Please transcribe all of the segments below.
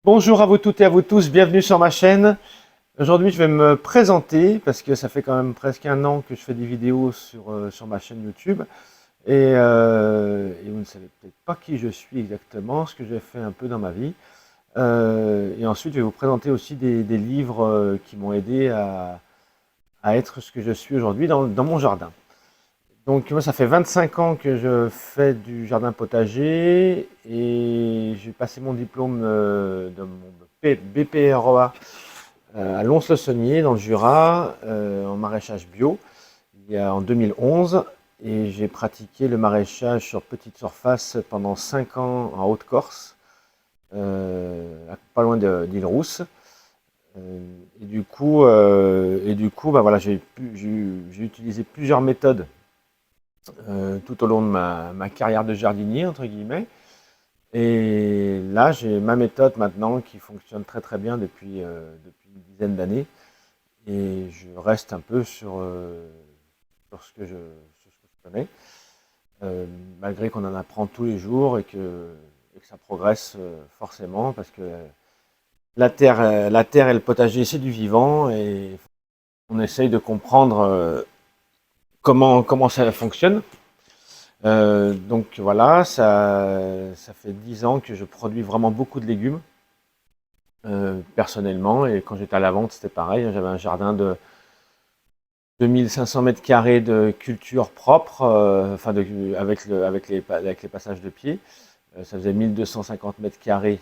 Bonjour à vous toutes et à vous tous, bienvenue sur ma chaîne. Aujourd'hui, je vais me présenter parce que ça fait quand même presque un an que je fais des vidéos sur ma chaîne YouTube. Et vous ne savez peut-être pas qui je suis exactement, ce que j'ai fait un peu dans ma vie. Et ensuite, je vais vous présenter aussi des livres qui m'ont aidé à être ce que je suis aujourd'hui dans mon jardin. Donc moi, ça fait 25 ans que je fais du jardin potager et j'ai passé mon diplôme de mon BPROA à Lons-le-Saunier dans le Jura en maraîchage bio en 2011 et j'ai pratiqué le maraîchage sur petite surface pendant 5 ans en Haute-Corse, pas loin d'Île-Rousse. Et du coup, bah voilà, j'ai utilisé plusieurs méthodes tout au long de ma carrière de jardinier, entre guillemets. Et là, j'ai ma méthode maintenant qui fonctionne très très bien depuis une dizaine d'années. Et je reste un peu sur ce que je connais, malgré qu'on en apprend tous les jours et que ça progresse forcément, parce que la terre et le potager, c'est du vivant, et on essaye de comprendre comment ça fonctionne. Donc voilà, ça fait 10 ans que je produis vraiment beaucoup de légumes, personnellement. Et quand j'étais à la vente, c'était pareil, hein. J'avais un jardin de 2500 mètres carrés de culture propre, enfin avec les passages de pied. Ça faisait 1250 mètres carrés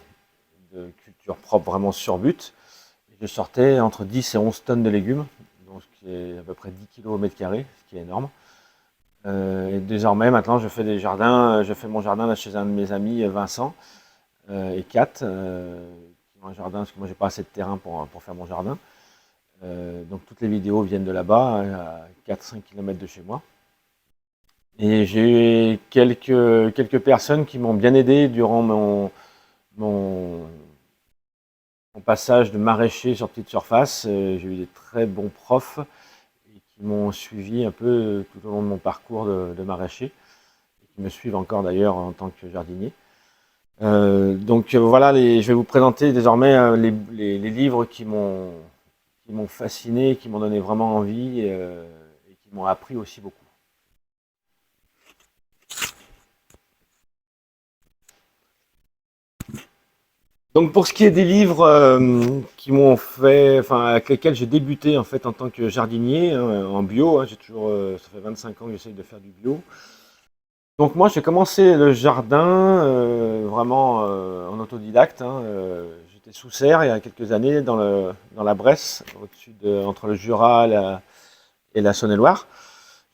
de culture propre vraiment sur but. Et je sortais entre 10 et 11 tonnes de légumes, donc ce qui est à peu près 10 kilos au mètre carré, ce qui est énorme. Et désormais, maintenant, je fais mon jardin là, chez un de mes amis, Vincent et Kat, qui ont un jardin, parce que moi, j'ai pas assez de terrain pour faire mon jardin. Donc, toutes les vidéos viennent de là-bas, hein, à 4-5 km de chez moi. Et j'ai eu quelques personnes qui m'ont bien aidé durant mon, mon passage de maraîcher sur petite surface. J'ai eu des très bons profs et qui m'ont suivi un peu tout au long de mon parcours de maraîcher, et qui me suivent encore d'ailleurs en tant que jardinier. Donc voilà, je vais vous présenter désormais les livres qui m'ont fasciné, qui m'ont donné vraiment envie, et qui m'ont appris aussi beaucoup. Donc pour ce qui est des livres qui m'ont fait, enfin avec lesquels j'ai débuté en fait en tant que jardinier, hein, en bio, hein, ça fait 25 ans que j'essaye de faire du bio. Donc moi j'ai commencé le jardin vraiment en autodidacte, hein. J'étais sous serre il y a quelques années dans la Bresse, entre le Jura et la Saône-et-Loire.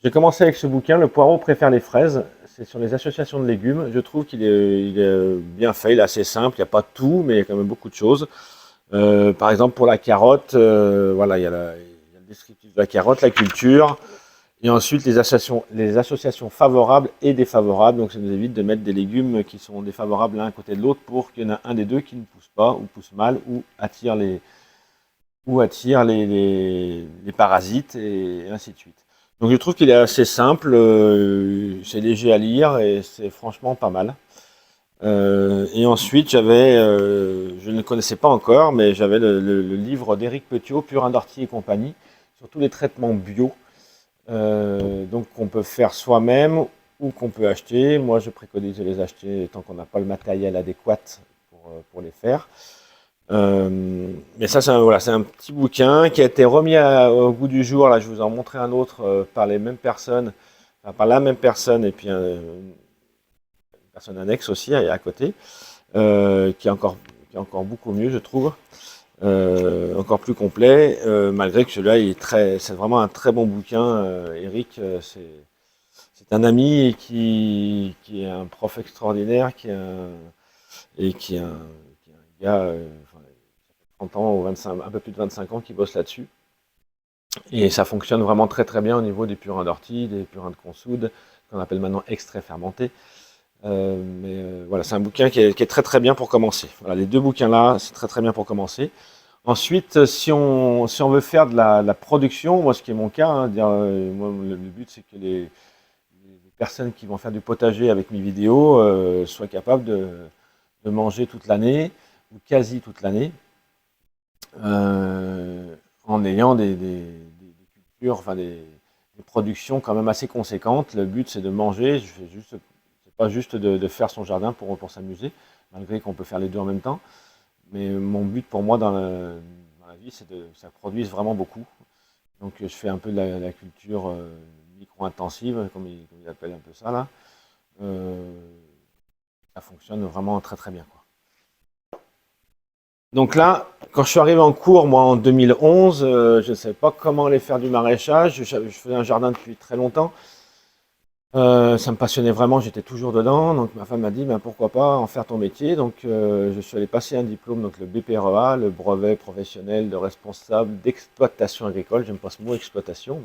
J'ai commencé avec ce bouquin, Le poireau préfère les fraises. C'est sur les associations de légumes. Je trouve qu'il est bien fait, il est assez simple, il n'y a pas tout, mais il y a quand même beaucoup de choses. Par exemple pour la carotte, voilà, il y a le descriptif de la carotte, la culture. Et ensuite, les associations favorables et défavorables. Donc, ça nous évite de mettre des légumes qui sont défavorables l'un à côté de l'autre pour qu'il y en a un des deux qui ne pousse pas, ou pousse mal, ou attire les parasites, et ainsi de suite. Donc, je trouve qu'il est assez simple, c'est léger à lire et c'est franchement pas mal. Et ensuite, je ne le connaissais pas encore, mais j'avais le livre d'Éric Petiot, Purin d'Ortie et compagnie, sur tous les traitements bio, donc qu'on peut faire soi-même ou qu'on peut acheter. Moi, je préconise de les acheter tant qu'on n'a pas le matériel adéquat pour les faire. Mais ça, voilà, c'est un petit bouquin qui a été remis au goût du jour. Là, je vous en montrer un autre par les mêmes personnes, enfin, par la même personne, et puis une personne annexe aussi à côté, qui est encore beaucoup mieux, je trouve. Encore plus complet, malgré que celui-là, c'est vraiment un très bon bouquin. Eric, c'est un ami qui est un prof extraordinaire, qui est un gars, enfin, 30 ans ou 25, un peu plus de 25 ans qui bosse là-dessus. Et ça fonctionne vraiment très très bien au niveau des purins d'ortie, des purins de consoude, qu'on appelle maintenant extraits fermentés. Mais voilà, c'est un bouquin qui est très très bien pour commencer. Voilà, les deux bouquins-là, c'est très très bien pour commencer. Ensuite, si on veut faire de la production, moi ce qui est mon cas, hein, moi, le but c'est que les personnes qui vont faire du potager avec mes vidéos soient capables de manger toute l'année, ou quasi toute l'année, en ayant des cultures, enfin des productions quand même assez conséquentes. Le but, c'est de manger. C'est pas juste de faire son jardin pour s'amuser, malgré qu'on peut faire les deux en même temps. Mais mon but pour moi dans la vie, c'est que ça produise vraiment beaucoup. Donc je fais un peu de la culture micro-intensive, comme ils appellent un peu ça là. Euh, Ça fonctionne vraiment très très bien, quoi. Donc là, quand je suis arrivé en cours, moi en 2011, je ne savais pas comment aller faire du maraîchage. Je faisais un jardin depuis très longtemps. Ça me passionnait vraiment, j'étais toujours dedans. Donc ma femme m'a dit, ben, pourquoi pas en faire ton métier. Donc je suis allé passer un diplôme, donc le BPREA, le brevet professionnel de responsable d'exploitation agricole. J'aime pas ce mot exploitation,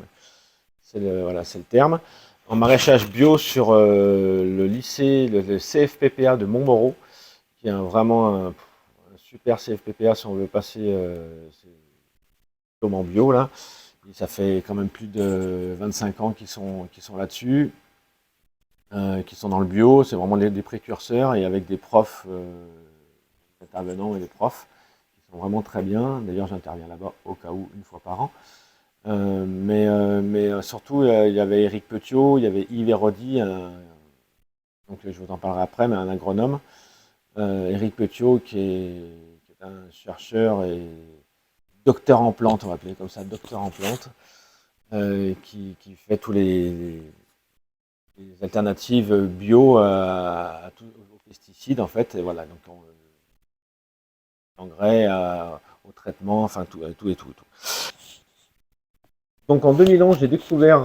mais voilà, c'est le terme. En maraîchage bio sur le lycée, le CFPPA de Montmoreau, qui est vraiment un super CFPPA si on veut passer ces diplômes en bio là. Et ça fait quand même plus de 25 ans qu'ils sont là-dessus, qui sont dans le bio. C'est vraiment des précurseurs et avec des profs, intervenants et des profs qui sont vraiment très bien. D'ailleurs, j'interviens là-bas au cas où une fois par an. Mais surtout, il y avait Éric Petiot, il y avait Yves Hérodi, donc je vous en parlerai après, mais un agronome. Éric Petiot, qui est un chercheur et docteur en plantes, on va appeler comme ça, docteur en plantes, qui fait tous les alternatives bio aux pesticides, en fait. Et voilà, donc engrais, au traitement, enfin tout, tout et tout, tout. Donc en 2011, j'ai découvert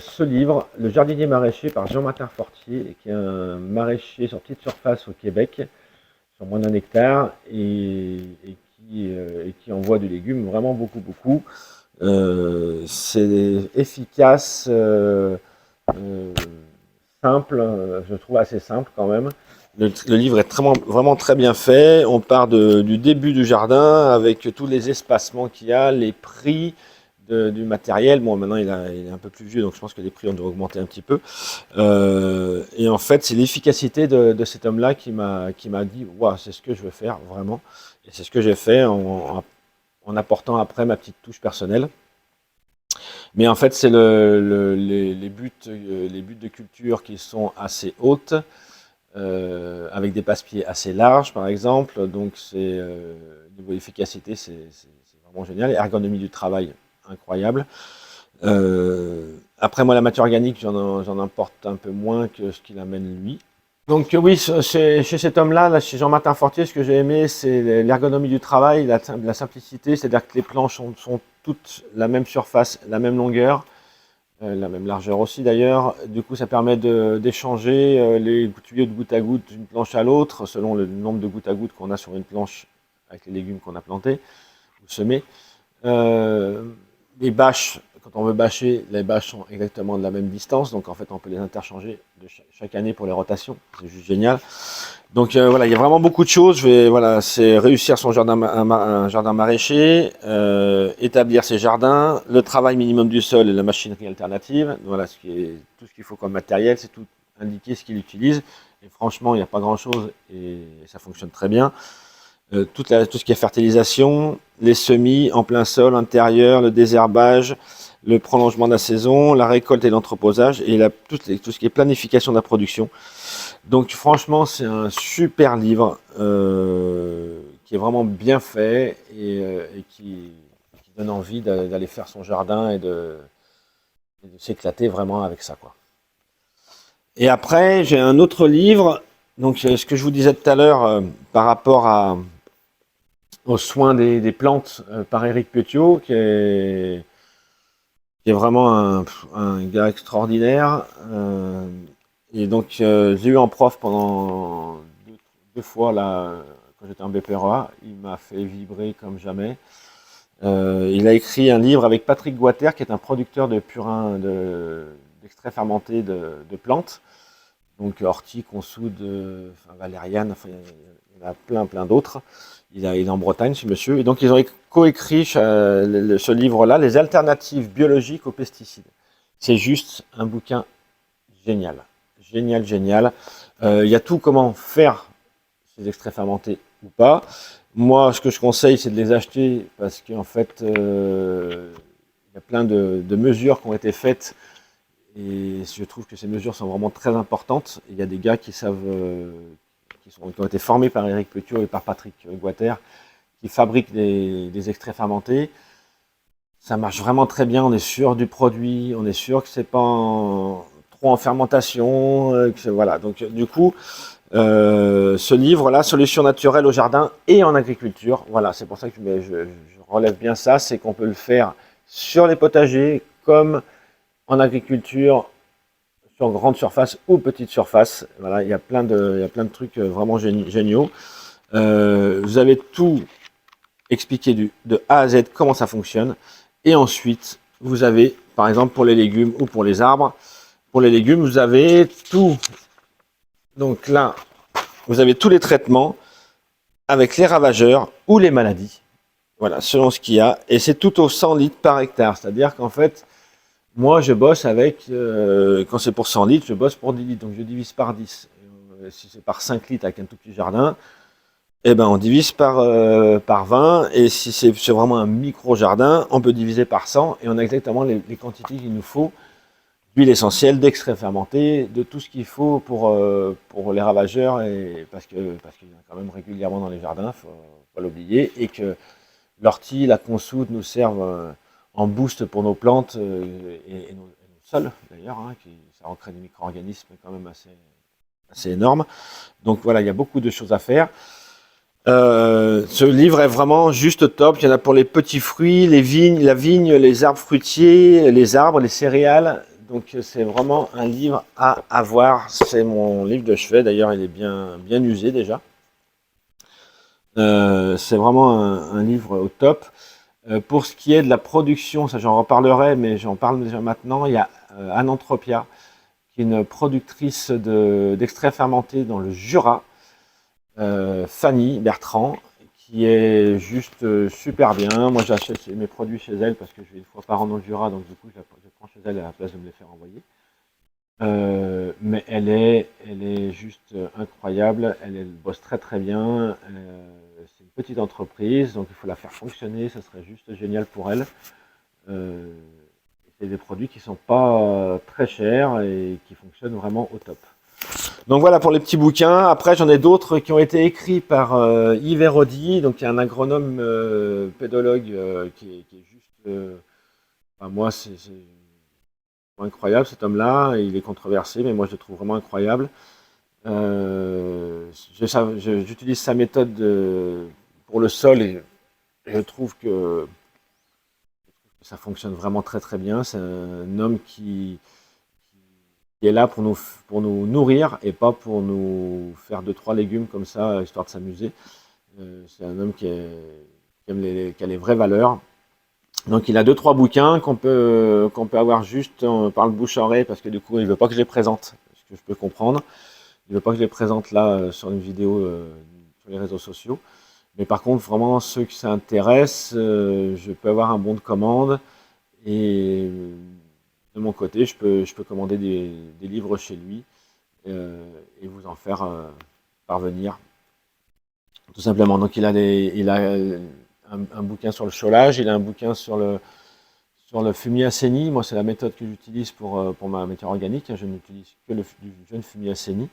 ce livre, Le jardinier maraîcher par Jean-Martin Fortier, qui est un maraîcher sur petite surface au Québec, sur moins d'un hectare, et qui envoie du légume vraiment beaucoup, beaucoup. C'est efficace, simple, je trouve assez simple quand même. Le livre est vraiment très bien fait. On part du début du jardin avec tous les espacements qu'il y a, les prix du matériel. Bon, maintenant il est un peu plus vieux, donc je pense que les prix ont dû augmenter un petit peu. Et en fait, c'est l'efficacité de cet homme-là qui m'a dit, waouh, c'est ce que je veux faire vraiment. Et c'est ce que j'ai fait en apportant après ma petite touche personnelle. Mais en fait, c'est les buts de culture qui sont assez hautes, avec des passe-pieds assez larges, par exemple. Donc, niveau efficacité, c'est vraiment génial. Ergonomie du travail, incroyable. Après, moi, la matière organique, j'en importe un peu moins que ce qu'il amène lui. Donc oui, chez cet homme-là, chez Jean-Martin Fortier, ce que j'ai aimé, c'est l'ergonomie du travail, la simplicité, c'est-à-dire que les planches sont toutes la même surface, la même longueur, la même largeur aussi d'ailleurs. Du coup, ça permet d'échanger les tuyaux de goutte à goutte d'une planche à l'autre, selon le nombre de gouttes à goutte qu'on a sur une planche avec les légumes qu'on a plantés ou semés. Les bâches, quand on veut bâcher, les bâches sont exactement de la même distance, donc en fait on peut les interchanger chaque année pour les rotations, c'est juste génial. Donc voilà, il y a vraiment beaucoup de choses. Voilà, c'est réussir son jardin, un jardin maraîcher, établir ses jardins, le travail minimum du sol et la machinerie alternative. Voilà, tout ce qu'il faut comme matériel, c'est tout indiqué ce qu'il utilise. Et franchement, il n'y a pas grand-chose et ça fonctionne très bien. Tout ce qui est fertilisation, les semis en plein sol, intérieur, le désherbage, le prolongement de la saison, la récolte et l'entreposage, et tout ce qui est planification de la production. Donc franchement, c'est un super livre qui est vraiment bien fait et qui donne envie d'aller faire son jardin et de s'éclater vraiment avec ça, quoi. Et après, j'ai un autre livre, donc ce que je vous disais tout à l'heure par rapport aux soins des plantes par Éric Petiot, qui est vraiment un gars extraordinaire. Et donc, j'ai eu en prof pendant deux fois, là, quand j'étais en BPREA. Il m'a fait vibrer comme jamais. Il a écrit un livre avec Patrick Guater, qui est un producteur de purin, d'extrait fermenté de plantes. Donc, ortie, consoude, valériane, enfin, il y en a plein, plein d'autres. Il est en Bretagne, ce monsieur. Et donc, ils ont coécrit ce livre-là, Les alternatives biologiques aux pesticides. C'est juste un bouquin génial. Génial, génial. Il y a tout comment faire ces extraits fermentés ou pas. Moi, ce que je conseille, c'est de les acheter parce qu'en fait, il y a plein de mesures qui ont été faites et je trouve que ces mesures sont vraiment très importantes. Il y a des gars qui savent, qui ont été formés par Éric Petiot et par Patrick Guater, qui fabriquent des extraits fermentés. Ça marche vraiment très bien, on est sûr du produit, on est sûr que c'est pas trop en fermentation, voilà. Donc du coup, ce livre-là, Solutions naturelles au jardin et en agriculture, voilà, c'est pour ça que je relève bien ça, c'est qu'on peut le faire sur les potagers comme en agriculture, sur grande surface ou petite surface. Voilà, il y a plein de trucs vraiment géniaux. Vous avez tout expliqué de A à Z comment ça fonctionne. Et ensuite, vous avez, par exemple, pour les légumes ou pour les arbres, pour les légumes, vous avez tout. Donc là, vous avez tous les traitements avec les ravageurs ou les maladies. Voilà, selon ce qu'il y a. Et c'est tout au 100 litres par hectare. C'est-à-dire qu'en fait, moi, je bosse avec, quand c'est pour 100 litres, je bosse pour 10 litres. Donc je divise par 10. Si c'est par 5 litres avec un tout petit jardin, eh ben, on divise par 20. Et si c'est vraiment un micro-jardin, on peut diviser par 100. Et on a exactement les quantités qu'il nous faut d'huile essentielle, d'extrait fermenté, de tout ce qu'il faut pour les ravageurs. Et parce qu'il y en a quand même régulièrement dans les jardins, faut pas l'oublier. Et que l'ortie, la consoude nous servent en boost pour nos plantes et nos sols d'ailleurs, hein, ça recrée des micro-organismes quand même assez énormes. Donc voilà, il y a beaucoup de choses à faire. Ce livre est vraiment juste top. Il y en a pour les petits fruits, les vignes, la vigne, les arbres fruitiers, les arbres, les céréales. Donc c'est vraiment un livre à avoir. C'est mon livre de chevet. D'ailleurs, il est bien usé déjà. C'est vraiment un livre au top. Pour ce qui est de la production, ça j'en reparlerai, mais j'en parle déjà maintenant. Il y a Anantropia, qui est une productrice d'extraits fermentés dans le Jura. Fanny Bertrand, qui est juste super bien. Moi, j'achète mes produits chez elle parce que je vais une fois par an dans le Jura, donc du coup, je prends chez elle à la place de me les faire envoyer. Mais elle est juste incroyable. Elle bosse très très bien. C'est une petite entreprise, donc il faut la faire fonctionner. Ça serait juste génial pour elle. C'est des produits qui sont pas très chers et qui fonctionnent vraiment au top. Donc voilà pour les petits bouquins. Après, j'en ai d'autres qui ont été écrits par Yves Hérodi, donc il y a un agronome pédologue qui est juste. Enfin, moi, c'est incroyable cet homme-là. Il est controversé, mais moi, je le trouve vraiment incroyable. J'utilise sa méthode pour le sol et je trouve que ça fonctionne vraiment très très bien. C'est un homme qui est là pour nous nourrir et pas pour nous faire 2-3 légumes comme ça, histoire de s'amuser. C'est un homme qui a les vraies valeurs. Donc il a 2-3 bouquins qu'on peut avoir juste par le bouche-oreille, parce que du coup il ne veut pas que je les présente, ce que je peux comprendre. Il ne veut pas que je les présente là sur une vidéo sur les réseaux sociaux. Mais par contre, vraiment, ceux qui s'intéressent, je peux avoir un bon de commande. Et de mon côté, je peux commander des livres chez lui et vous en faire parvenir, tout simplement. Donc il a un bouquin sur le cholage, il a un bouquin sur le fumier assaini. Moi, c'est la méthode que j'utilise pour ma matière organique. Je n'utilise que du jeune fumier assaini.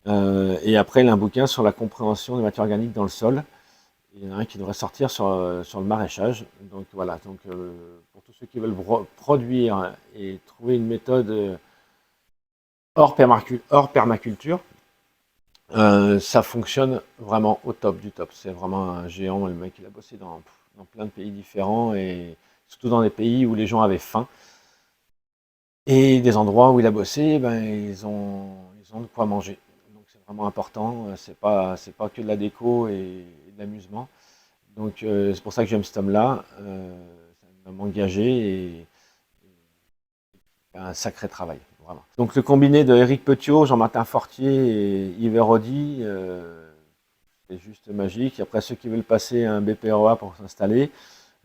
Et après, il a un bouquin sur la compréhension des matières organiques dans le sol. Il y en a un qui devrait sortir sur le maraîchage. Donc voilà, pour tous ceux qui veulent produire et trouver une méthode hors permaculture, ça fonctionne vraiment au top du top. C'est vraiment un géant. Le mec, il a bossé dans plein de pays différents et surtout dans des pays où les gens avaient faim. Et des endroits où il a bossé, ben, ils ont de quoi manger. Donc c'est vraiment important. C'est pas que de la déco et de l'amusement. Donc c'est pour ça que j'aime cet homme-là. Ça va m'engager et un sacré travail, vraiment. Donc le combiné de Éric Petiot, Jean-Martin Fortier et Yves Hérodi, c'est juste magique. Après, ceux qui veulent passer un BPREA pour s'installer,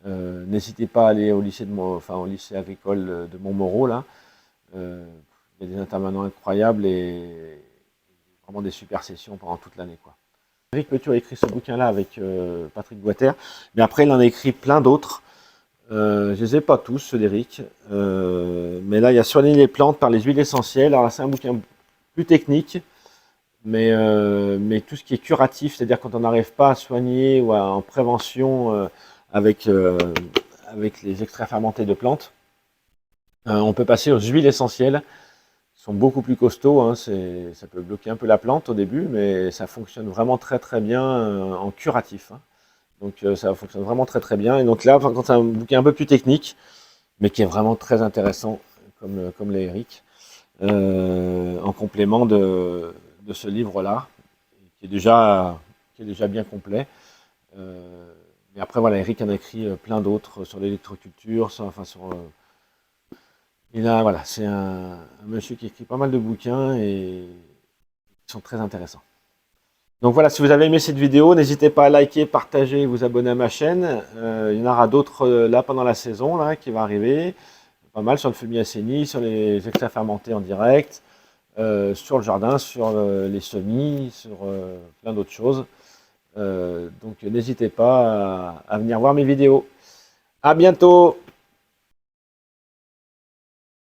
n'hésitez pas à aller au lycée au lycée agricole de Montmoreau là. Il y a des intervenants incroyables et vraiment des super sessions pendant toute l'année, quoi. Éric Petiot a écrit ce bouquin-là avec Patrick Boiter, mais après il en a écrit plein d'autres. Je les ai pas tous, ceux d'Éric, mais là il y a Soigner les plantes par les huiles essentielles. Alors c'est un bouquin plus technique, mais tout ce qui est curatif, c'est-à-dire quand on n'arrive pas à soigner ou en prévention avec, avec les extraits fermentés de plantes, on peut passer aux huiles essentielles, qui sont beaucoup plus costauds, hein, ça peut bloquer un peu la plante au début, mais ça fonctionne vraiment très très bien en curatif, hein. Donc ça fonctionne vraiment très très bien. Et donc là, quand c'est un bouquin un peu plus technique, mais qui est vraiment très intéressant, comme les Eric, en complément de ce livre-là, qui est déjà bien complet. Mais après, voilà, Eric en a écrit plein d'autres sur l'électroculture, voilà, c'est un monsieur qui écrit pas mal de bouquins et qui sont très intéressants. Donc voilà, si vous avez aimé cette vidéo, n'hésitez pas à liker, partager et vous abonner à ma chaîne. Il y en aura d'autres là pendant la saison là, qui va arriver. Pas mal sur le fumier assaini, sur les extraits fermentés en direct, sur le jardin, sur les semis, sur plein d'autres choses. Donc n'hésitez pas à venir voir mes vidéos. À bientôt!